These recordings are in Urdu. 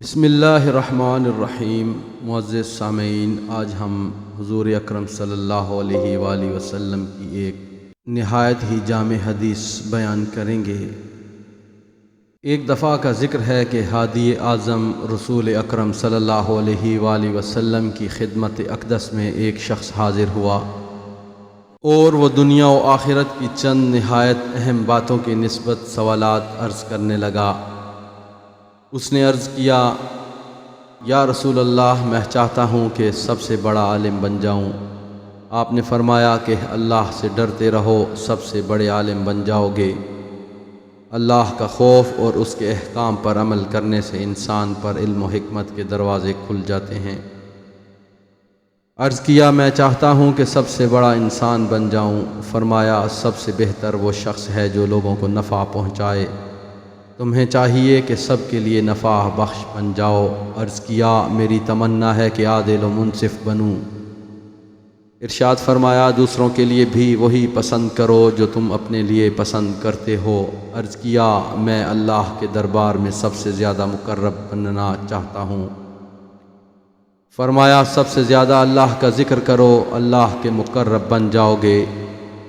بسم اللہ الرحمن الرحیم۔ معزز سامعین، آج ہم حضور اکرم صلی اللہ علیہ وآلہ وسلم کی ایک نہایت ہی جامع حدیث بیان کریں گے۔ ایک دفعہ کا ذکر ہے کہ ہادی اعظم رسول اکرم صلی اللہ علیہ وآلہ وسلم کی خدمت اقدس میں ایک شخص حاضر ہوا اور وہ دنیا و آخرت کی چند نہایت اہم باتوں کی نسبت سوالات عرض کرنے لگا۔ اس نے عرض کیا، یا رسول اللہ، میں چاہتا ہوں کہ سب سے بڑا عالم بن جاؤں۔ آپ نے فرمایا کہ اللہ سے ڈرتے رہو، سب سے بڑے عالم بن جاؤ گے۔ اللہ کا خوف اور اس کے احکام پر عمل کرنے سے انسان پر علم و حکمت کے دروازے کھل جاتے ہیں۔ عرض کیا، میں چاہتا ہوں کہ سب سے بڑا انسان بن جاؤں۔ فرمایا، سب سے بہتر وہ شخص ہے جو لوگوں کو نفع پہنچائے۔ تمہیں چاہیے کہ سب کے لیے نفع بخش بن جاؤ۔ عرض کیا، میری تمنا ہے کہ عادل و منصف بنوں۔ ارشاد فرمایا، دوسروں کے لیے بھی وہی پسند کرو جو تم اپنے لیے پسند کرتے ہو۔ عرض کیا، میں اللہ کے دربار میں سب سے زیادہ مقرب بننا چاہتا ہوں۔ فرمایا، سب سے زیادہ اللہ کا ذکر کرو، اللہ کے مقرب بن جاؤ گے۔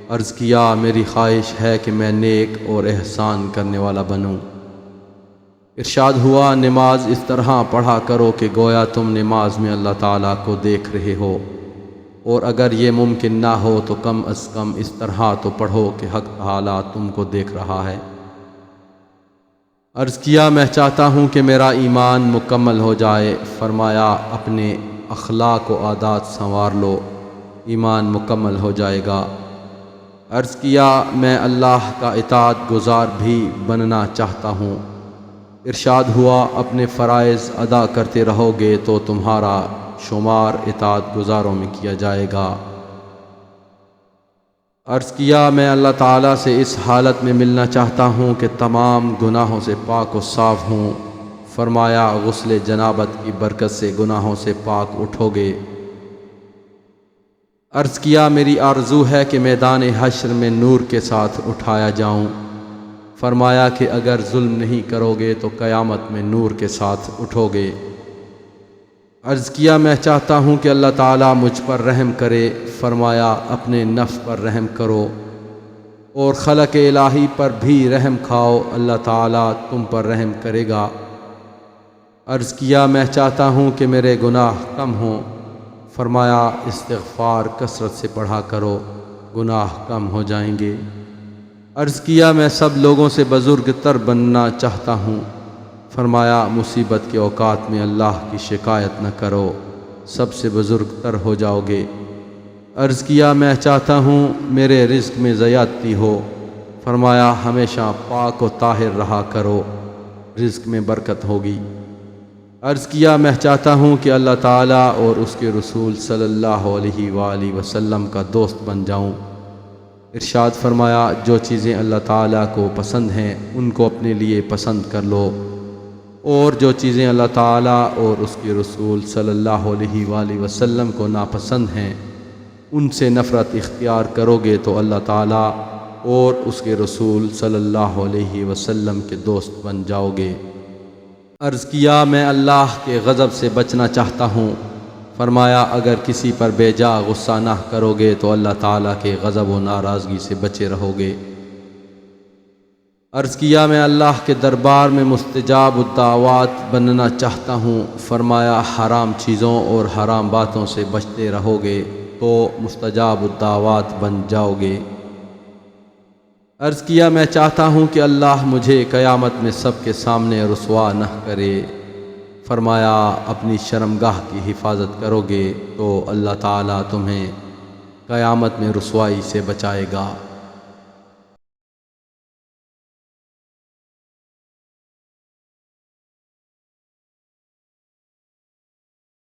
عرض کیا، میری خواہش ہے کہ میں نیک اور احسان کرنے والا بنوں۔ ارشاد ہوا، نماز اس طرح پڑھا کرو کہ گویا تم نماز میں اللہ تعالیٰ کو دیکھ رہے ہو، اور اگر یہ ممکن نہ ہو تو کم از کم اس طرح تو پڑھو کہ حق تعالیٰ تم کو دیکھ رہا ہے۔ عرض کیا، میں چاہتا ہوں کہ میرا ایمان مکمل ہو جائے۔ فرمایا، اپنے اخلاق و عادات سنوار لو، ایمان مکمل ہو جائے گا۔ عرض کیا، میں اللہ کا اطاعت گزار بھی بننا چاہتا ہوں۔ ارشاد ہوا، اپنے فرائض ادا کرتے رہو گے تو تمہارا شمار اطاعت گزاروں میں کیا جائے گا۔ عرض کیا، میں اللہ تعالیٰ سے اس حالت میں ملنا چاہتا ہوں کہ تمام گناہوں سے پاک و صاف ہوں۔ فرمایا، غسل جنابت کی برکت سے گناہوں سے پاک اٹھو گے۔ عرض کیا، میری آرزو ہے کہ میدان حشر میں نور کے ساتھ اٹھایا جاؤں۔ فرمایا کہ اگر ظلم نہیں کرو گے تو قیامت میں نور کے ساتھ اٹھو گے۔ عرض کیا، میں چاہتا ہوں کہ اللہ تعالیٰ مجھ پر رحم کرے۔ فرمایا، اپنے نفس پر رحم کرو اور خلق الہی پر بھی رحم کھاؤ، اللہ تعالیٰ تم پر رحم کرے گا۔ عرض کیا، میں چاہتا ہوں کہ میرے گناہ کم ہوں۔ فرمایا، استغفار کثرت سے پڑھا کرو، گناہ کم ہو جائیں گے۔ عرض کیا، میں سب لوگوں سے بزرگ تر بننا چاہتا ہوں۔ فرمایا، مصیبت کے اوقات میں اللہ کی شکایت نہ کرو، سب سے بزرگ تر ہو جاؤ گے۔ عرض کیا، میں چاہتا ہوں میرے رزق میں زیادتی ہو۔ فرمایا، ہمیشہ پاک و طاہر رہا کرو، رزق میں برکت ہوگی۔ عرض کیا، میں چاہتا ہوں کہ اللہ تعالیٰ اور اس کے رسول صلی اللہ علیہ وآلہ وسلم کا دوست بن جاؤں۔ ارشاد فرمایا، جو چیزیں اللہ تعالیٰ کو پسند ہیں ان کو اپنے لیے پسند کر لو، اور جو چیزیں اللہ تعالیٰ اور اس کے رسول صلی اللہ علیہ وآلہ وسلم کو ناپسند ہیں ان سے نفرت اختیار کرو گے تو اللہ تعالیٰ اور اس کے رسول صلی اللہ علیہ وسلم کے دوست بن جاؤ گے۔ عرض کیا، میں اللہ کے غضب سے بچنا چاہتا ہوں۔ فرمایا، اگر کسی پر بے جا غصہ نہ کرو گے تو اللہ تعالیٰ کے غضب و ناراضگی سے بچے رہو گے۔ عرض کیا، میں اللہ کے دربار میں مستجاب الدعوات بننا چاہتا ہوں۔ فرمایا، حرام چیزوں اور حرام باتوں سے بچتے رہو گے تو مستجاب الدعوات بن جاؤ گے۔ عرض کیا، میں چاہتا ہوں کہ اللہ مجھے قیامت میں سب کے سامنے رسوا نہ کرے۔ فرمایا، اپنی شرمگاہ کی حفاظت کرو گے تو اللہ تعالیٰ تمہیں قیامت میں رسوائی سے بچائے گا۔